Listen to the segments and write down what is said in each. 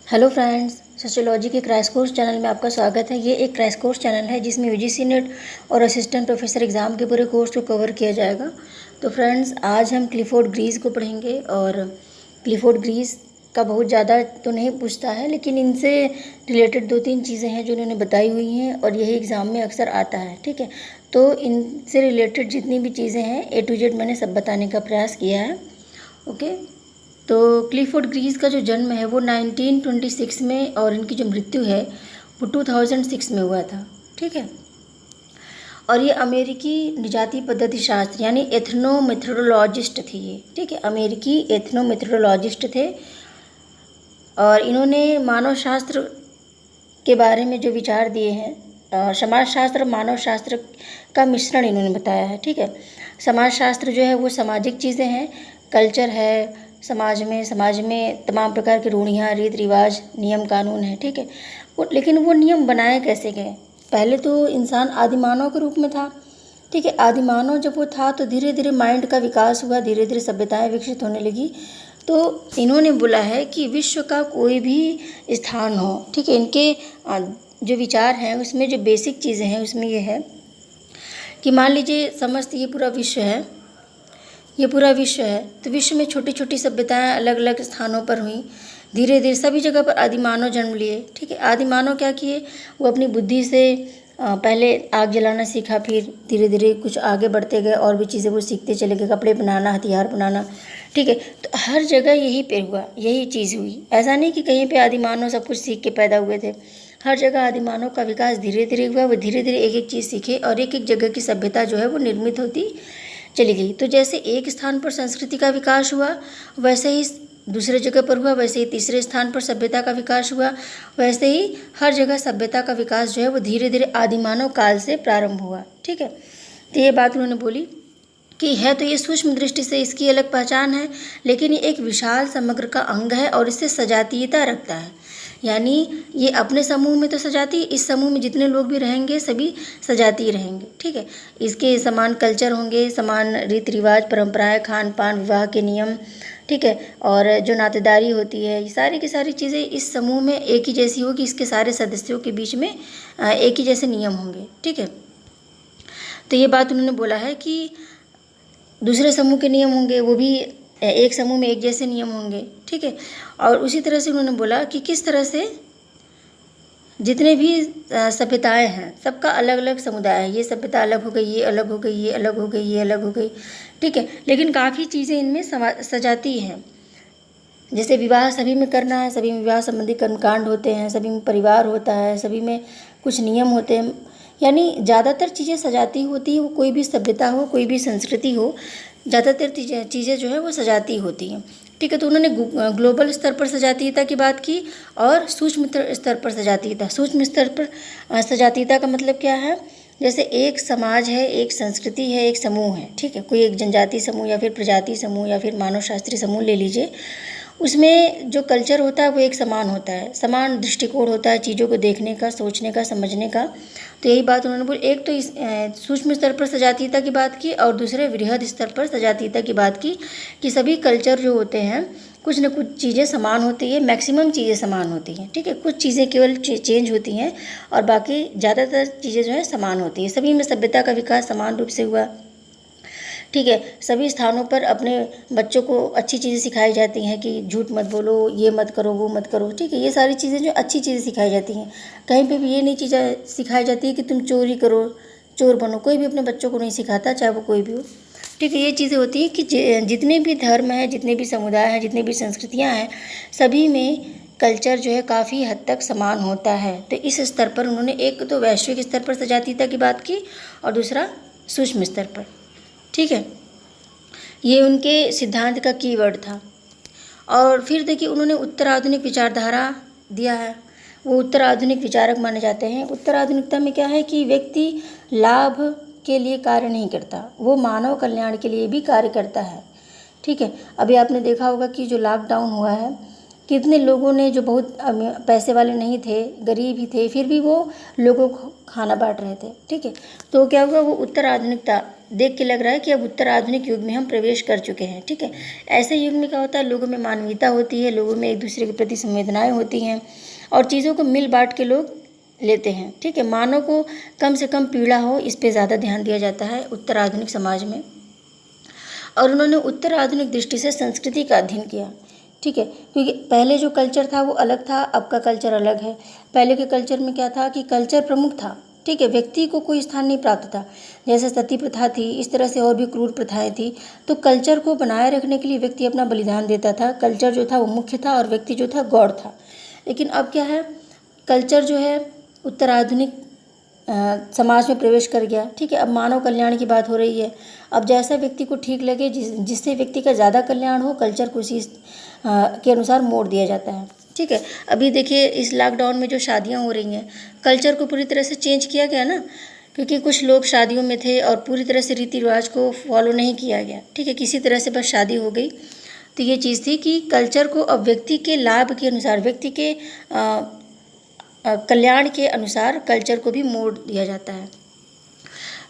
Hello friends, sociology के crash course channel में आपका स्वागत है। ये एक क्रैश कोर्स चैनल है जिसमें यूजीसी नेट और असिस्टेंट प्रोफेसर एग्ज़ाम के पूरे कोर्स को कवर किया जाएगा। तो फ्रेंड्स, आज हम क्लिफोर्ड ग्रीस को पढ़ेंगे। और क्लिफोर्ड ग्रीस का बहुत ज़्यादा तो नहीं पूछता है, लेकिन इनसे रिलेटेड 2-3 चीज़ें हैं जो इन्होंने बताई हुई हैं और यही एग्ज़ाम में अक्सर आता है। ठीक है, तो इनसे रिलेटेड जितनी भी चीज़ें हैं A to Z मैंने सब बताने का प्रयास किया है। ओके, तो क्लिफोर्ड ग्रीस का जो जन्म है वो 1926 में और इनकी जो मृत्यु है वो 2006 में हुआ था। ठीक है, और ये अमेरिकी निजाती पद्धति शास्त्र यानी एथनोमेथोडोलॉजिस्ट थी ये। ठीक है, अमेरिकी एथनोमेथोडोलॉजिस्ट थे और इन्होंने मानव शास्त्र के बारे में जो विचार दिए हैं, समाज शास्त्र और मानव शास्त्र का मिश्रण इन्होंने बताया है। ठीक है, समाज शास्त्र जो है वो सामाजिक चीज़ें हैं, कल्चर है, समाज में तमाम प्रकार की रूढ़ियाँ, रीति रिवाज, नियम कानून है। ठीक है, लेकिन वो नियम बनाए कैसे गए? पहले तो इंसान आदिमानव के रूप में था। ठीक है, आदिमानव जब वो था तो धीरे धीरे माइंड का विकास हुआ, धीरे धीरे सभ्यताएं विकसित होने लगी। तो इन्होंने बोला है कि विश्व का कोई भी स्थान हो, ठीक है, इनके जो विचार हैं उसमें जो बेसिक चीज़ें हैं उसमें ये है कि मान लीजिए समस्त ये पूरा विश्व है, ये पूरा विश्व है, तो विश्व में छोटी छोटी सभ्यताएं अलग अलग स्थानों पर हुई। धीरे धीरे सभी जगह पर आदिमानव जन्म लिए। ठीक है, आदिमानव क्या किए, वो अपनी बुद्धि से पहले आग जलाना सीखा, फिर धीरे धीरे कुछ आगे बढ़ते गए और भी चीज़ें वो सीखते चले गए, कपड़े बनाना, हथियार बनाना। ठीक है, तो हर जगह यही पे हुआ, यही चीज़ हुई। ऐसा नहीं कि कहीं पे आदिमानव सब कुछ सीख के पैदा हुए थे। हर जगह आदिमानव का विकास धीरे धीरे हुआ, वो धीरे धीरे एक एक चीज़ सीखे और एक एक जगह की सभ्यता जो है वो निर्मित होती चली गई। तो जैसे एक स्थान पर संस्कृति का विकास हुआ, वैसे ही दूसरे जगह पर हुआ, वैसे ही तीसरे स्थान पर सभ्यता का विकास हुआ, वैसे ही हर जगह सभ्यता का विकास जो है वो धीरे धीरे आदिमानव काल से प्रारंभ हुआ। ठीक है, तो ये बात उन्होंने बोली कि है तो ये सूक्ष्म दृष्टि से इसकी अलग पहचान है, लेकिन ये एक विशाल समग्र का अंग है और इससे सजातीयता रखता है। यानी ये अपने समूह में तो सजाती, इस समूह में जितने लोग भी रहेंगे सभी सजाती रहेंगे। ठीक है, इसके समान कल्चर होंगे, समान रीति रिवाज, परंपराएं, खान पान, विवाह के नियम। ठीक है, और जो नातेदारी होती है, ये सारी की सारी चीज़ें इस समूह में एक ही जैसी होगी, इसके सारे सदस्यों के बीच में एक ही जैसे नियम होंगे। ठीक है, तो ये बात उन्होंने बोला है कि दूसरे समूह के नियम होंगे वो भी एक समूह में एक जैसे नियम होंगे। ठीक है, और उसी तरह से उन्होंने बोला कि किस तरह से जितने भी सभ्यताएं हैं सबका अलग अलग समुदाय है। ये सभ्यता अलग हो गई, ये अलग हो गई, ये अलग हो गई, ये अलग हो गई। ठीक है, लेकिन काफ़ी चीज़ें इनमें सजाती हैं। जैसे विवाह सभी में करना है, सभी में विवाह संबंधी कर्मकांड होते हैं, सभी में परिवार होता है, सभी में कुछ नियम होते हैं। यानी ज़्यादातर चीज़ें सजाती होती हैं, वो कोई भी सभ्यता हो, कोई भी संस्कृति हो, ज़्यादातर चीज़ें जो है वो सजाती होती हैं। ठीक है, तो उन्होंने ग्लोबल स्तर पर सजातीयता की बात की और सूक्ष्म स्तर पर सजातीयता। सूक्ष्म स्तर पर सजातीयता का मतलब क्या है? जैसे एक समाज है, एक संस्कृति है, एक समूह है। ठीक है, कोई एक जनजाति समूह या फिर प्रजाति समूह या फिर मानव शास्त्रीय समूह ले लीजिए, उसमें जो कल्चर होता है वो एक समान होता है, समान दृष्टिकोण होता है चीज़ों को देखने का, सोचने का, समझने का। तो यही बात उन्होंने बोली। एक तो इस सूक्ष्म स्तर पर सजातीयता की बात की और दूसरे वृहद स्तर पर सजातीयता की बात की कि सभी कल्चर जो होते हैं कुछ न कुछ चीज़ें समान होती है, मैक्सिमम चीज़ें समान होती हैं। ठीक है, कुछ चीज़ें केवल चेंज होती हैं और बाकी ज़्यादातर चीज़ें जो है समान होती हैं। सभी में सभ्यता का विकास समान रूप से हुआ। ठीक है, सभी स्थानों पर अपने बच्चों को अच्छी चीज़ें सिखाई जाती हैं कि झूठ मत बोलो, ये मत करो, वो मत करो। ठीक है, ये सारी चीज़ें जो अच्छी चीज़ें सिखाई जाती हैं। कहीं पे भी ये नहीं चीज़ें सिखाई जाती है कि तुम चोरी करो, चोर बनो। कोई भी अपने बच्चों को नहीं सिखाता, चाहे वो कोई भी हो। ठीक है, ये चीज़ें होती हैं कि जितने भी धर्म हैं, जितने भी समुदाय हैं, जितनी भी संस्कृतियाँ हैं, सभी में कल्चर जो है काफ़ी हद तक समान होता है। तो इस स्तर पर उन्होंने एक तो वैश्विक स्तर पर सजातीयता की बात की और दूसरा सूक्ष्म स्तर पर। ठीक है, ये उनके सिद्धांत का कीवर्ड था। और फिर देखिए उन्होंने उत्तर आधुनिक विचारधारा दिया है। वो उत्तर आधुनिक विचारक माने जाते हैं। उत्तर आधुनिकता में क्या है कि व्यक्ति लाभ के लिए कार्य नहीं करता, वो मानव कल्याण के लिए भी कार्य करता है। ठीक है, अभी आपने देखा होगा कि जो लॉकडाउन हुआ है, कितने लोगों ने जो बहुत पैसे वाले नहीं थे, गरीब ही थे, फिर भी वो लोगों को खाना बांट रहे थे। ठीक है, तो क्या हुआ, वो उत्तर आधुनिकता देख के लग रहा है कि अब उत्तर आधुनिक युग में हम प्रवेश कर चुके हैं। ठीक है, ऐसे युग में क्या होता है, लोगों में मानवीयता होती है, लोगों में एक दूसरे के प्रति संवेदनाएं होती हैं और चीज़ों को मिल बांट के लोग लेते हैं। ठीक है, मानव को कम से कम पीड़ा हो, इस पे ज़्यादा ध्यान दिया जाता है उत्तर आधुनिक समाज में। और उन्होंने उत्तर आधुनिक दृष्टि से संस्कृति का अध्ययन किया। ठीक है, क्योंकि पहले जो कल्चर था वो अलग था, अब का कल्चर अलग है। पहले के कल्चर में क्या था कि कल्चर प्रमुख था। ठीक है, व्यक्ति को कोई स्थान नहीं प्राप्त था। जैसे सती प्रथा थी, इस तरह से और भी क्रूर प्रथाएं थी। तो कल्चर को बनाए रखने के लिए व्यक्ति अपना बलिदान देता था। कल्चर जो था वो मुख्य था और व्यक्ति जो था गौड़ था। लेकिन अब क्या है, कल्चर जो है उत्तर आधुनिक समाज में प्रवेश कर गया। ठीक है, अब मानव कल्याण की बात हो रही है। अब जैसा व्यक्ति को ठीक लगे, जिससे व्यक्ति का ज़्यादा कल्याण हो, कल्चर को उसी के अनुसार मोड़ दिया जाता है। ठीक है, अभी देखिए इस लॉकडाउन में जो शादियां हो रही हैं, कल्चर को पूरी तरह से चेंज किया गया ना, क्योंकि कुछ लोग शादियों में थे और पूरी तरह से रीति रिवाज को फॉलो नहीं किया गया। ठीक है, किसी तरह से बस शादी हो गई। तो ये चीज़ थी कि कल्चर को अब व्यक्ति के लाभ के अनुसार, व्यक्ति के कल्याण के अनुसार कल्चर को भी मोड़ दिया जाता है।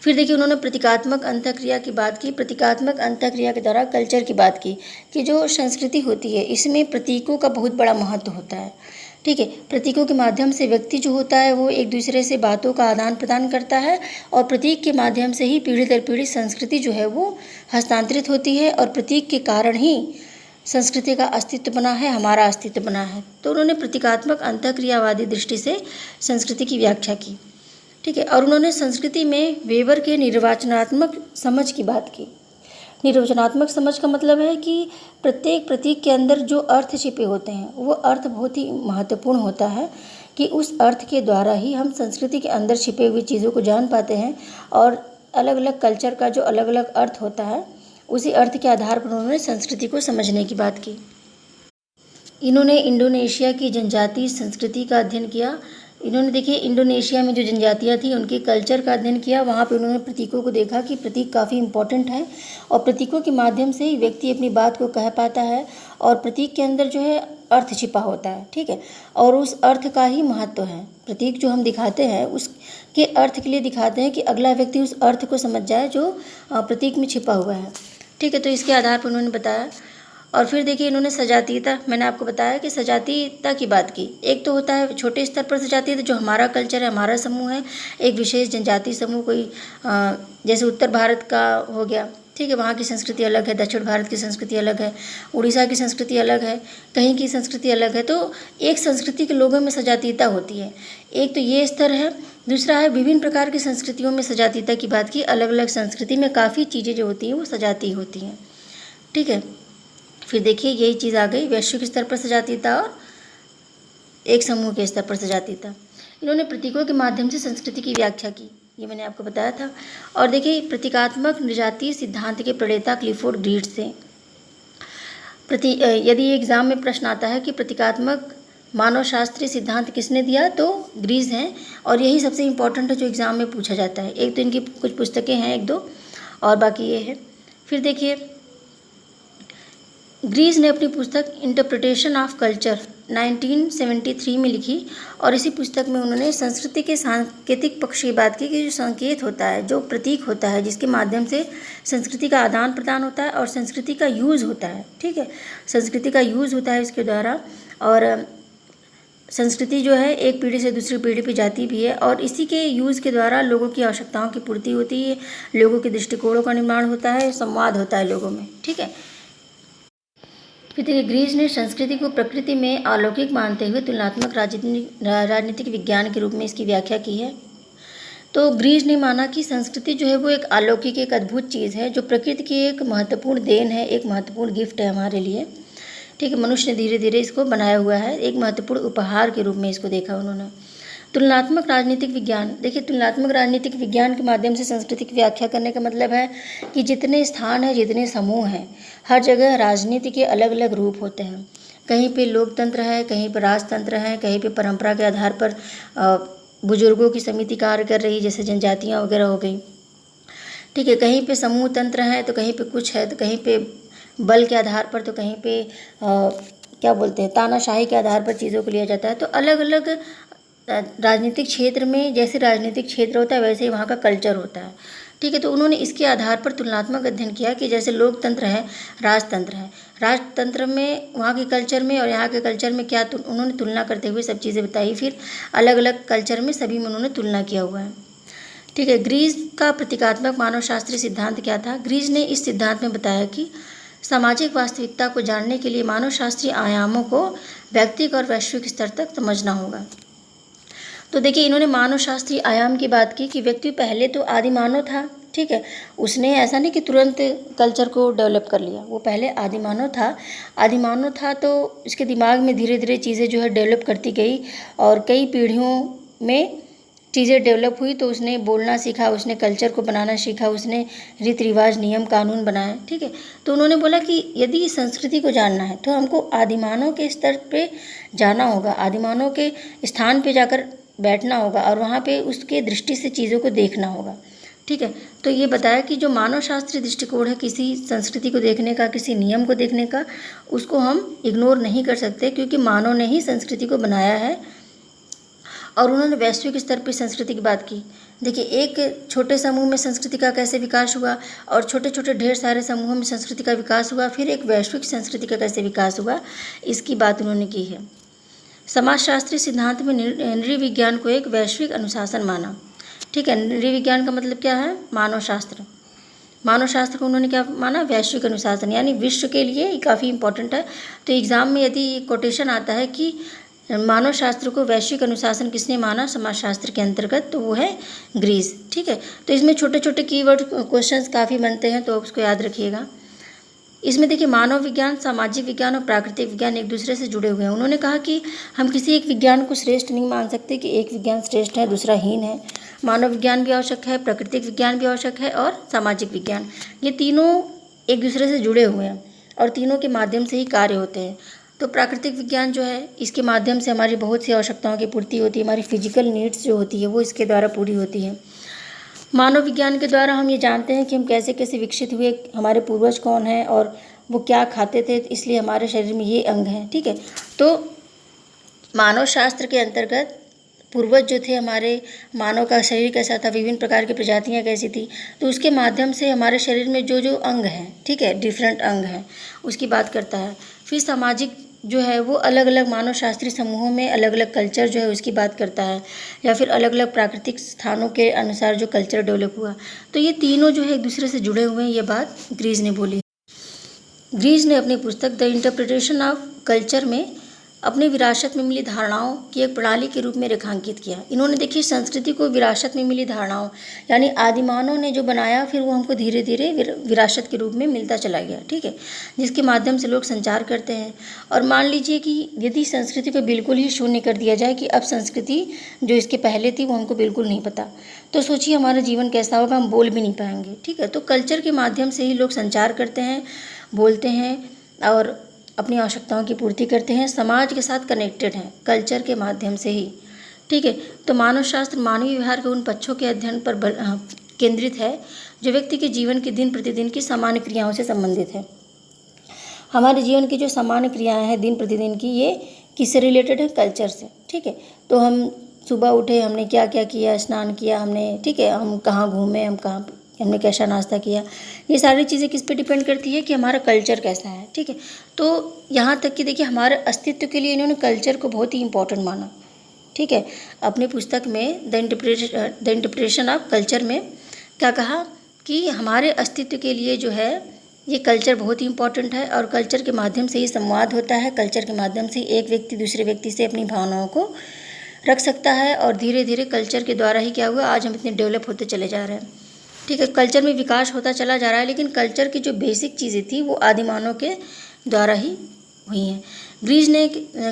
फिर देखिए उन्होंने प्रतीकात्मक अंतःक्रिया की बात की। प्रतीकात्मक अंतःक्रिया के द्वारा कल्चर की बात की कि जो संस्कृति होती है इसमें प्रतीकों का बहुत बड़ा महत्व होता है। ठीक है, प्रतीकों के माध्यम से व्यक्ति जो होता है वो एक दूसरे से बातों का आदान प्रदान करता है और प्रतीक के माध्यम से ही पीढ़ी दर पीढ़ी संस्कृति जो है वो हस्तांतरित होती है और प्रतीक के कारण ही संस्कृति का अस्तित्व बना है, हमारा अस्तित्व बना है। तो उन्होंने प्रतीकात्मक अंतःक्रियावादी दृष्टि से संस्कृति की व्याख्या की। ठीक है, और उन्होंने संस्कृति में वेबर के निर्वचनात्मक समझ की बात की। निर्वचनात्मक समझ का मतलब है कि प्रत्येक प्रतीक के अंदर जो अर्थ छिपे होते हैं वो अर्थ बहुत ही महत्वपूर्ण होता है कि उस अर्थ के द्वारा ही हम संस्कृति के अंदर छिपे हुई चीज़ों को जान पाते हैं। और अलग अलग कल्चर का जो अलग अलग अर्थ होता है उसी अर्थ के आधार पर उन्होंने संस्कृति को समझने की बात की। इन्होंने इंडोनेशिया की जनजातीय संस्कृति का अध्ययन किया। इन्होंने देखिए इंडोनेशिया में जो जनजातियाँ थी उनके कल्चर का अध्ययन किया। वहाँ पे उन्होंने प्रतीकों को देखा कि प्रतीक काफ़ी इम्पोर्टेंट है और प्रतीकों के माध्यम से ही व्यक्ति अपनी बात को कह पाता है और प्रतीक के अंदर जो है अर्थ छिपा होता है। ठीक है, और उस अर्थ का ही महत्व है। प्रतीक जो हम दिखाते हैं उसके अर्थ के लिए दिखाते हैं कि अगला व्यक्ति उस अर्थ को समझ जाए जो प्रतीक में छिपा हुआ है। ठीक है, तो इसके आधार पर उन्होंने बताया। और फिर देखिए इन्होंने सजातीयता, मैंने आपको बताया कि सजातीयता की बात की। एक तो होता है छोटे स्तर पर सजातीयता जो हमारा कल्चर है, हमारा समूह है, एक विशेष जनजातीय समूह, कोई जैसे उत्तर भारत का हो गया। ठीक है, वहाँ की संस्कृति अलग है, दक्षिण भारत की संस्कृति अलग है, उड़ीसा की संस्कृति अलग है, कहीं की संस्कृति अलग है। तो एक संस्कृति के लोगों में सजातीयता होती है। एक तो ये स्तर है। दूसरा है विभिन्न प्रकार की संस्कृतियों में सजातीयता की बात की। अलग अलग संस्कृति में काफ़ी चीज़ें जो होती हैं वो सजातीय होती हैं। ठीक है, फिर देखिए यही चीज़ आ गई वैश्विक स्तर पर सजातीयता और एक समूह के स्तर पर सजातीयता। इन्होंने प्रतीकों के माध्यम से संस्कृति की व्याख्या की, ये मैंने आपको बताया था। और देखिए प्रतीकात्मक नृजातीय सिद्धांत के प्रणेता क्लिफोर्ड ग्रीव्स थे। यदि एग्ज़ाम में प्रश्न आता है कि प्रतीकात्मक मानव शास्त्रीय सिद्धांत किसने दिया, तो ग्रीव्स हैं। और यही सबसे इम्पोर्टेंट है जो एग्ज़ाम में पूछा जाता है। एक तो इनकी कुछ पुस्तकें हैं, एक दो, और बाकी ये है। फिर देखिए ग्रीव्स ने अपनी पुस्तक इंटरप्रिटेशन ऑफ कल्चर 1973 में लिखी और इसी पुस्तक में उन्होंने संस्कृति के सांकेतिक पक्ष की बात की कि जो संकेत होता है, जो प्रतीक होता है, जिसके माध्यम से संस्कृति का आदान प्रदान होता है और संस्कृति का यूज़ होता है। ठीक है, संस्कृति का यूज़ होता है इसके द्वारा और संस्कृति जो है एक पीढ़ी से दूसरी पीढ़ी पे जाती भी है और इसी के यूज़ के द्वारा लोगों की आवश्यकताओं की पूर्ति होती है, लोगों के दृष्टिकोणों का निर्माण होता है, संवाद होता है लोगों में। ठीक है, फिर देखिए ग्रीव्स ने संस्कृति को प्रकृति में अलौकिक मानते हुए तुलनात्मक राजनीतिक विज्ञान के रूप में इसकी व्याख्या की है। तो ग्रीव्स ने माना कि संस्कृति जो है वो एक अलौकिक, एक अद्भुत चीज़ है जो प्रकृति की एक महत्वपूर्ण देन है, एक महत्वपूर्ण गिफ्ट है हमारे लिए। ठीक है, मनुष्य ने धीरे धीरे इसको बनाया हुआ है, एक महत्वपूर्ण उपहार के रूप में इसको देखा उन्होंने। तुलनात्मक राजनीतिक विज्ञान, देखिए तुलनात्मक राजनीतिक विज्ञान के माध्यम से संस्कृति की व्याख्या करने का मतलब है कि जितने स्थान हैं, जितने समूह हैं, हर जगह राजनीति के अलग अलग रूप होते हैं। कहीं पे लोकतंत्र है, कहीं पर राजतंत्र है, कहीं पे परंपरा के आधार पर बुजुर्गों की समिति कार्य कर रही, जैसे जनजातियाँ वगैरह हो गई। ठीक है, कहीं पे समूह तंत्र है तो कहीं पे कुछ है, तो कहीं पे बल के आधार पर, तो कहीं पे क्या बोलते हैं तानाशाही के आधार पर चीज़ों को लिया जाता है। तो अलग अलग राजनीतिक क्षेत्र में जैसे राजनीतिक क्षेत्र होता है वैसे ही वहाँ का कल्चर होता है। ठीक है। तो उन्होंने इसके आधार पर तुलनात्मक अध्ययन किया कि जैसे लोकतंत्र है, राजतंत्र है, राजतंत्र में वहाँ के कल्चर में और यहाँ के कल्चर में क्या उन्होंने तुलना करते हुए सब चीज़ें बताई। फिर अलग अलग कल्चर में सभी में उन्होंने तुलना किया हुआ है। ठीक है। ग्रीस का प्रतीकात्मक मानवशास्त्रीय सिद्धांत क्या था? ग्रीस ने इस सिद्धांत में बताया कि सामाजिक वास्तविकता को जानने के लिए मानवशास्त्रीय आयामों को व्यक्तिगत और वैश्विक स्तर तक समझना होगा। तो देखिए, इन्होंने मानवशास्त्रीय आयाम की बात की कि व्यक्ति पहले तो आदि मानव था, ठीक है। उसने ऐसा नहीं कि तुरंत कल्चर को डेवलप कर लिया, वो पहले आदि मानव था। आदि मानव था तो इसके दिमाग में धीरे धीरे चीज़ें जो है डेवलप करती गई और कई पीढ़ियों में चीज़ें डेवलप हुई। तो उसने बोलना सीखा, उसने कल्चर को बनाना सीखा, उसने रीति रिवाज नियम कानून बनाए, ठीक है। तो उन्होंने बोला कि यदि संस्कृति को जानना है तो हमको आदिमानव के स्तर पे जाना होगा, आदिमानव के स्थान पे जाकर बैठना होगा और वहाँ पे उसके दृष्टि से चीज़ों को देखना होगा, ठीक है। तो ये बताया कि जो मानवशास्त्रीय दृष्टिकोण है किसी संस्कृति को देखने का, किसी नियम को देखने का, उसको हम इग्नोर नहीं कर सकते, क्योंकि मानव ने ही संस्कृति को बनाया है। और उन्होंने वैश्विक स्तर पर संस्कृति की बात की। देखिए, एक छोटे समूह में संस्कृति का कैसे विकास हुआ और छोटे छोटे ढेर सारे समूहों में संस्कृति का विकास हुआ, फिर एक वैश्विक संस्कृति का कैसे विकास हुआ, इसकी बात उन्होंने की है। समाजशास्त्रीय सिद्धांत में नृविज्ञान को एक वैश्विक अनुशासन माना, ठीक है। नृविज्ञान का मतलब क्या है? मानवशास्त्र। मानवशास्त्र को उन्होंने क्या माना? वैश्विक अनुशासन, यानी विश्व के लिए ये काफ़ी इंपॉर्टेंट है। तो एग्ज़ाम में यदि कोटेशन आता है कि मानव शास्त्र को वैश्विक अनुशासन किसने माना समाजशास्त्र के अंतर्गत, तो वो है ग्रीस, ठीक है। तो इसमें छोटे छोटे कीवर्ड क्वेश्चंस काफ़ी बनते हैं, तो आप उसको याद रखिएगा। इसमें देखिए, मानव विज्ञान, सामाजिक विज्ञान और प्राकृतिक विज्ञान एक दूसरे से जुड़े हुए हैं। उन्होंने कहा कि हम किसी एक विज्ञान को श्रेष्ठ नहीं मान सकते कि एक विज्ञान श्रेष्ठ है दूसरा हीन है। मानव विज्ञान भी आवश्यक है, प्राकृतिक विज्ञान भी आवश्यक है और सामाजिक विज्ञान, ये तीनों एक दूसरे से जुड़े हुए हैं और तीनों के माध्यम से ही कार्य होते हैं। तो प्राकृतिक विज्ञान जो है, इसके माध्यम से हमारी बहुत सी आवश्यकताओं की पूर्ति होती है, हमारी फिजिकल नीड्स जो होती है वो इसके द्वारा पूरी होती है। मानव विज्ञान के द्वारा हम ये जानते हैं कि हम कैसे कैसे विकसित हुए, हमारे पूर्वज कौन हैं और वो क्या खाते थे, इसलिए हमारे शरीर में ये अंग हैं, ठीक है। तो मानव शास्त्र के अंतर्गत पूर्वज जो थे हमारे, मानव का शरीर कैसा था, विभिन्न प्रकार की प्रजातियाँ कैसी थी, तो उसके माध्यम से हमारे शरीर में जो जो अंग हैं, ठीक है, डिफरेंट अंग हैं, उसकी बात करता है। फिर सामाजिक जो है वो अलग अलग मानव शास्त्रीय समूहों में अलग अलग कल्चर जो है उसकी बात करता है, या फिर अलग अलग प्राकृतिक स्थानों के अनुसार जो कल्चर डेवलप हुआ। तो ये तीनों जो है एक दूसरे से जुड़े हुए हैं, ये बात ग्रीस ने बोली। ग्रीस ने अपनी पुस्तक द इंटरप्रिटेशन ऑफ कल्चर में अपनी विरासत में मिली धारणाओं की एक प्रणाली के रूप में रेखांकित किया। इन्होंने देखिए संस्कृति को विरासत में मिली धारणाओं, यानी आदिमानव ने जो बनाया फिर वो हमको धीरे धीरे विरासत के रूप में मिलता चला गया, ठीक है, जिसके माध्यम से लोग संचार करते हैं। और मान लीजिए कि यदि संस्कृति को बिल्कुल ही शून्य कर दिया जाए कि अब संस्कृति जो इसके पहले थी वो हमको बिल्कुल नहीं पता, तो सोचिए हमारा जीवन कैसा होगा, हम बोल भी नहीं पाएंगे, ठीक है। तो कल्चर के माध्यम से ही लोग संचार करते हैं, बोलते हैं और अपनी आवश्यकताओं की पूर्ति करते हैं, समाज के साथ कनेक्टेड हैं कल्चर के माध्यम से ही, ठीक है। तो मानव शास्त्र मानवीय व्यवहार के उन पक्षों के अध्ययन पर केंद्रित है जो व्यक्ति के जीवन की दिन प्रतिदिन की सामान्य क्रियाओं से संबंधित है। हमारे जीवन की जो सामान्य क्रियाएं हैं दिन प्रतिदिन की, ये किससे रिलेटेड है? कल्चर से, ठीक है। तो हम सुबह उठे, हमने क्या क्या किया, स्नान किया हमने, ठीक है, हम कहाँ घूमे, हमने कैसा नाश्ता किया, ये सारी चीज़ें किस पे डिपेंड करती है कि हमारा कल्चर कैसा है, ठीक है। तो यहाँ तक कि देखिए हमारे अस्तित्व के लिए इन्होंने कल्चर को बहुत ही इंपॉर्टेंट माना, ठीक है। अपनी पुस्तक में द इंटरप्रिटेशन ऑफ कल्चर में क्या कहा कि हमारे अस्तित्व के लिए जो है ये कल्चर बहुत ही इंपॉर्टेंट है और कल्चर के माध्यम से ही संवाद होता है, कल्चर के माध्यम से एक व्यक्ति दूसरे व्यक्ति से अपनी भावनाओं को रख सकता है और धीरे धीरे कल्चर के द्वारा ही क्या हुआ, आज हम इतने डेवलप होते चले जा रहे हैं, ठीक है। कल्चर में विकास होता चला जा रहा है, लेकिन कल्चर की जो बेसिक चीज़ें थी वो आदिमानव के द्वारा ही हुई हैं।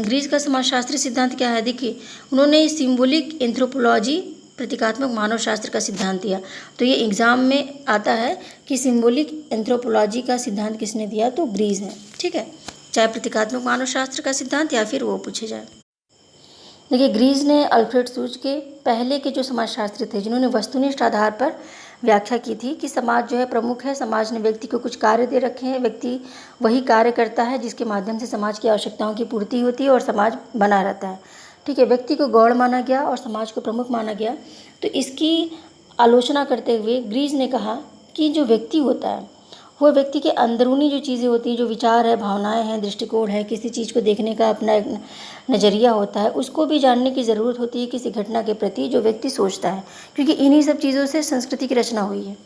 ग्रीस का समाजशास्त्रीय सिद्धांत क्या है? देखिए, उन्होंने सिंबॉलिक एंथ्रोपोलॉजी, प्रतीकात्मक मानव शास्त्र का सिद्धांत दिया। तो ये एग्ज़ाम में आता है कि सिंबॉलिक एंथ्रोपोलॉजी का सिद्धांत किसने दिया, तो ग्रीस है, ठीक है, चाहे प्रतीकात्मक मानव शास्त्र का सिद्धांत या फिर वो पूछे जाए। देखिए, ग्रीस ने अल्फ्रेड सूज के पहले के जो समाजशास्त्री थे जिन्होंने वस्तुनिष्ठ आधार पर व्याख्या की थी कि समाज जो है प्रमुख है, समाज ने व्यक्ति को कुछ कार्य दे रखे हैं, व्यक्ति वही कार्य करता है जिसके माध्यम से समाज की आवश्यकताओं की पूर्ति होती है और समाज बना रहता है, ठीक है। व्यक्ति को गौण माना गया और समाज को प्रमुख माना गया। तो इसकी आलोचना करते हुए ग्रीस ने कहा कि जो व्यक्ति होता है वो व्यक्ति के अंदरूनी जो चीज़ें होती हैं, जो विचार है, भावनाएं हैं, दृष्टिकोण है, किसी चीज़ को देखने का अपना एक नज़रिया होता है, उसको भी जानने की ज़रूरत होती है किसी घटना के प्रति जो व्यक्ति सोचता है, क्योंकि इन्हीं सब चीज़ों से संस्कृति की रचना हुई है।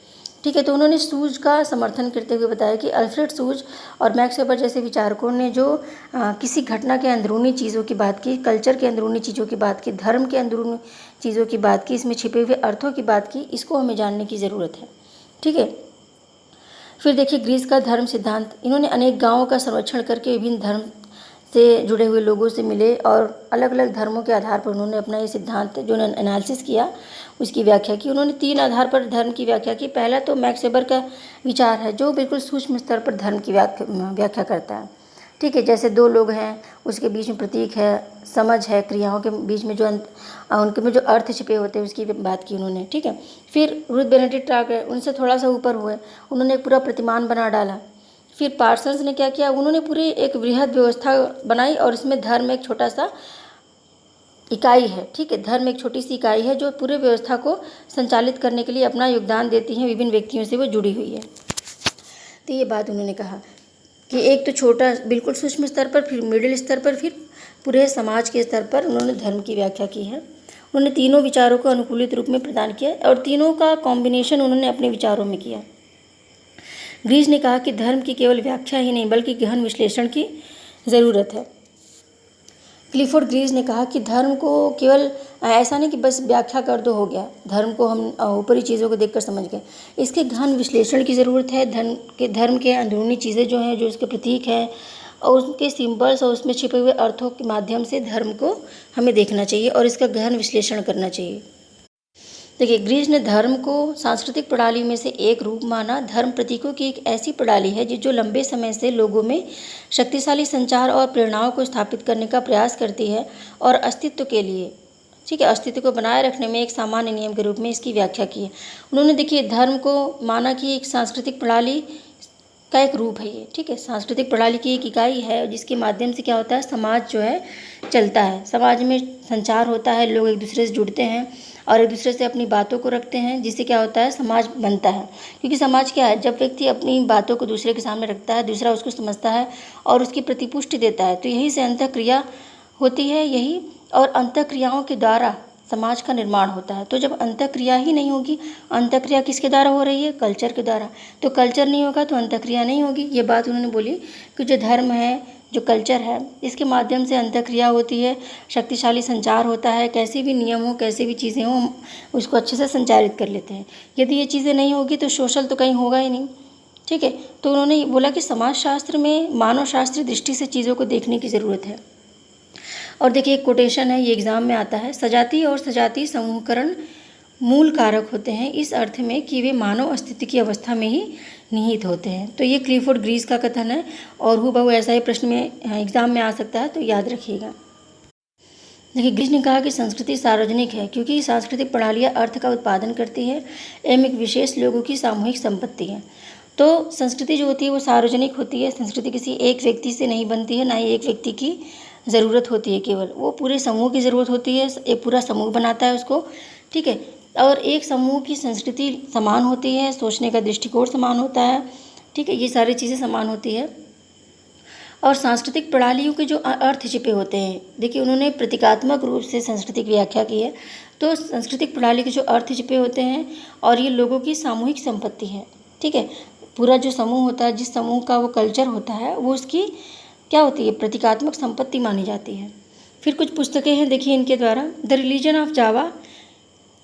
ठीक है, तो उन्होंने सूज का समर्थन करते हुए बताया कि अल्फ्रेड सूज और मैक्स वेबर जैसे विचारकों ने जो किसी घटना के अंदरूनी चीज़ों की बात की, कल्चर के अंदरूनी चीज़ों की बात की, धर्म के अंदरूनी चीज़ों की बात की, इसमें छिपे हुए अर्थों की बात की, इसको हमें जानने की ज़रूरत है। ठीक है, फिर देखिए ग्रीस का धर्म सिद्धांत। इन्होंने अनेक गाँवों का सर्वेक्षण करके विभिन्न धर्म से जुड़े हुए लोगों से मिले और अलग अलग धर्मों के आधार पर उन्होंने अपना ये सिद्धांत जो एनालिसिस किया उसकी व्याख्या की। उन्होंने 3 आधार पर धर्म की व्याख्या की। पहला तो मैक्स वेबर का विचार है जो बिल्कुल सूक्ष्म स्तर पर धर्म की व्याख्या करता है। ठीक है, जैसे 2 लोग हैं, उसके बीच में प्रतीक है, समझ है, क्रियाओं के बीच में जो उनके में जो अर्थ छिपे होते हैं उसकी बात की उन्होंने। ठीक है, फिर रुथ बेनेडिक्ट आ गए, उनसे थोड़ा सा ऊपर हुए, उन्होंने एक पूरा प्रतिमान बना डाला। फिर पार्सन्स ने क्या किया, उन्होंने पूरी एक वृहद व्यवस्था बनाई और इसमें धर्म एक छोटा सा इकाई है। ठीक है, धर्म एक छोटी सी इकाई है जो पूरे व्यवस्था को संचालित करने के लिए अपना योगदान देती है, विभिन्न व्यक्तियों से वो जुड़ी हुई है। तो ये बात उन्होंने कहा कि एक तो छोटा बिल्कुल सूक्ष्म स्तर पर, फिर मिडिल स्तर पर, फिर पूरे समाज के स्तर पर उन्होंने धर्म की व्याख्या की है। उन्होंने तीनों विचारों को अनुकूलित रूप में प्रदान किया और तीनों का कॉम्बिनेशन उन्होंने अपने विचारों में किया। ग्रीस ने कहा कि धर्म की केवल व्याख्या ही नहीं बल्कि गहन विश्लेषण की ज़रूरत है। क्लिफोर्ड ग्रीस ने कहा कि धर्म को केवल ऐसा नहीं कि बस व्याख्या कर दो हो गया, धर्म को हम ऊपरी चीज़ों को देखकर समझ गए, इसके गहन विश्लेषण की ज़रूरत है। धर्म के अंदरूनी चीज़ें जो हैं, जो इसके प्रतीक हैं और उसके सिंबल्स और उसमें छिपे हुए अर्थों के माध्यम से धर्म को हमें देखना चाहिए और इसका गहन विश्लेषण करना चाहिए। देखिए, ग्रीस ने धर्म को सांस्कृतिक प्रणाली में से एक रूप माना। धर्म प्रतीकों की एक ऐसी प्रणाली है जो लंबे समय से लोगों में शक्तिशाली संचार और प्रेरणाओं को स्थापित करने का प्रयास करती है और अस्तित्व के लिए, ठीक है, अस्तित्व को बनाए रखने में एक सामान्य नियम के रूप में इसकी व्याख्या की है। उन्होंने देखिए धर्म को माना कि एक सांस्कृतिक प्रणाली का एक रूप है ये। ठीक है, सांस्कृतिक प्रणाली की एक इकाई है जिसके माध्यम से क्या होता है, समाज जो है चलता है, समाज में संचार होता है, लोग एक दूसरे से जुड़ते हैं और एक दूसरे से अपनी बातों को रखते हैं, जिससे क्या होता है, समाज बनता है। क्योंकि समाज क्या है, जब व्यक्ति अपनी बातों को दूसरे के सामने रखता है, दूसरा उसको समझता है और उसकी प्रतिपुष्टि देता है, तो यहीं से अंतःक्रिया होती है, यही और अंतःक्रियाओं के द्वारा समाज का निर्माण होता है। तो जब अंतःक्रिया ही नहीं होगी, अंतःक्रिया किसके द्वारा हो रही है, कल्चर के द्वारा, तो कल्चर नहीं होगा तो अंतःक्रिया नहीं होगी। ये बात उन्होंने बोली कि जो धर्म है, जो कल्चर है, इसके माध्यम से अंतःक्रिया होती है, शक्तिशाली संचार होता है, कैसे भी नियम हो, कैसे भी चीज़ें हों, उसको अच्छे से संचालित कर लेते हैं। यदि ये चीज़ें नहीं होगी तो सोशल तो कहीं होगा ही नहीं। ठीक है, तो उन्होंने बोला कि समाजशास्त्र में मानव शास्त्रीय दृष्टि से चीज़ों को देखने की ज़रूरत है। और देखिए एक कोटेशन है, ये एग्ज़ाम में आता है, सजातीय और सजातीय समूहकरण मूल कारक होते हैं इस अर्थ में कि वे मानव अस्तित्व की अवस्था में ही निहित होते हैं। तो ये क्लिफोर्ड ग्रीस का कथन है और हूबहू ऐसा ही प्रश्न में एग्ज़ाम में आ सकता है, तो याद रखिएगा। देखिए ग्रीस ने कहा कि संस्कृति सार्वजनिक है क्योंकि सांस्कृतिक प्रणालियाँ अर्थ का उत्पादन करती है एवं एक विशेष लोगों की सामूहिक संपत्ति है। तो संस्कृति जो होती है वो सार्वजनिक होती है। संस्कृति किसी एक व्यक्ति से नहीं बनती है, ना ही एक व्यक्ति की ज़रूरत होती है, केवल वो पूरे समूह की ज़रूरत होती है, एक पूरा समूह बनाता है उसको। ठीक है, और एक समूह की संस्कृति समान होती है, सोचने का दृष्टिकोण समान होता है। ठीक है, ये सारी चीज़ें समान होती है और सांस्कृतिक प्रणालियों के जो अर्थ छिपे होते हैं, देखिए उन्होंने प्रतीकात्मक रूप से संस्कृति की व्याख्या की है। तो सांस्कृतिक प्रणाली के जो अर्थ छिपे होते हैं और ये लोगों की सामूहिक संपत्ति है। ठीक है, पूरा जो समूह होता है, जिस समूह का वो कल्चर होता है, वो उसकी क्या होती है, प्रतीकात्मक संपत्ति मानी जाती है। फिर कुछ पुस्तकें हैं देखिए इनके द्वारा, द रिलीजन ऑफ जावा,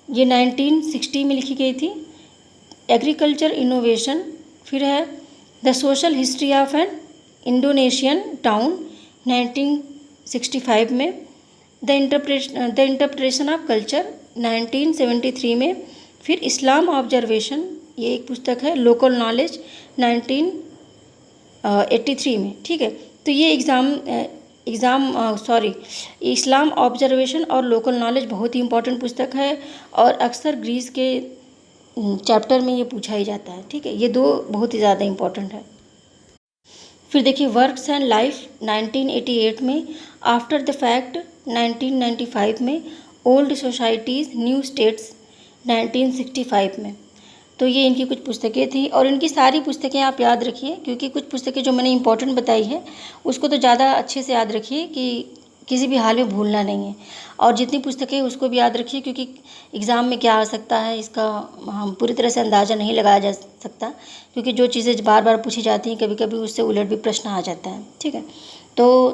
ये 1960 में लिखी गई थी। एग्रीकल्चर इनोवेशन, फिर है the social history of an Indonesian town 1965 में, द इंटरप्रिटेशन ऑफ कल्चर 1973 में, फिर इस्लाम ऑब्जर्वेशन, ये एक पुस्तक है, लोकल नॉलेज 1983 में। ठीक है, तो ये इस्लाम ऑब्जर्वेशन और लोकल नॉलेज बहुत ही इंपॉर्टेंट पुस्तक है और अक्सर ग्रीस के चैप्टर में ये पूछा ही जाता है। ठीक है, ये 2 बहुत ही ज़्यादा इंपॉर्टेंट है। फिर देखिए वर्क्स एंड लाइफ 1988 में, आफ्टर द फैक्ट 1995 में, ओल्ड सोसाइटीज़ न्यू स्टेट्स 1965 में। तो ये इनकी कुछ पुस्तकें थी और इनकी सारी पुस्तकें आप याद रखिए, क्योंकि कुछ पुस्तकें जो मैंने इंपॉर्टेंट बताई है उसको तो ज़्यादा अच्छे से याद रखिए कि किसी भी हाल में भूलना नहीं है। और जितनी पुस्तकें उसको भी याद रखिए, क्योंकि एग्ज़ाम में क्या आ सकता है इसका हम पूरी तरह से अंदाज़ा नहीं लगाया जा सकता, क्योंकि जो चीज़ें बार बार पूछी जाती हैं कभी कभी उससे उलट भी प्रश्न आ जाता है। ठीक है, तो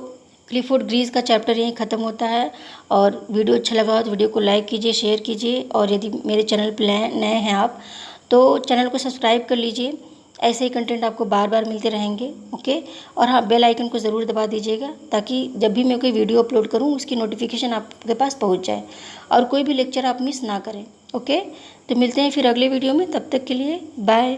क्लिफोर्ड ग्रीस का चैप्टर यहीं ख़त्म होता है। और वीडियो अच्छा लगा हो तो वीडियो को लाइक कीजिए, शेयर कीजिए, और यदि मेरे चैनल पर नए हैं आप तो चैनल को सब्सक्राइब कर लीजिए। ऐसे ही कंटेंट आपको बार बार मिलते रहेंगे। ओके, और हाँ, बेल आइकन को ज़रूर दबा दीजिएगा ताकि जब भी मैं कोई वीडियो अपलोड करूँ उसकी नोटिफिकेशन आपके पास पहुँच जाए और कोई भी लेक्चर आप मिस ना करें। ओके, तो मिलते हैं फिर अगले वीडियो में, तब तक के लिए बाय।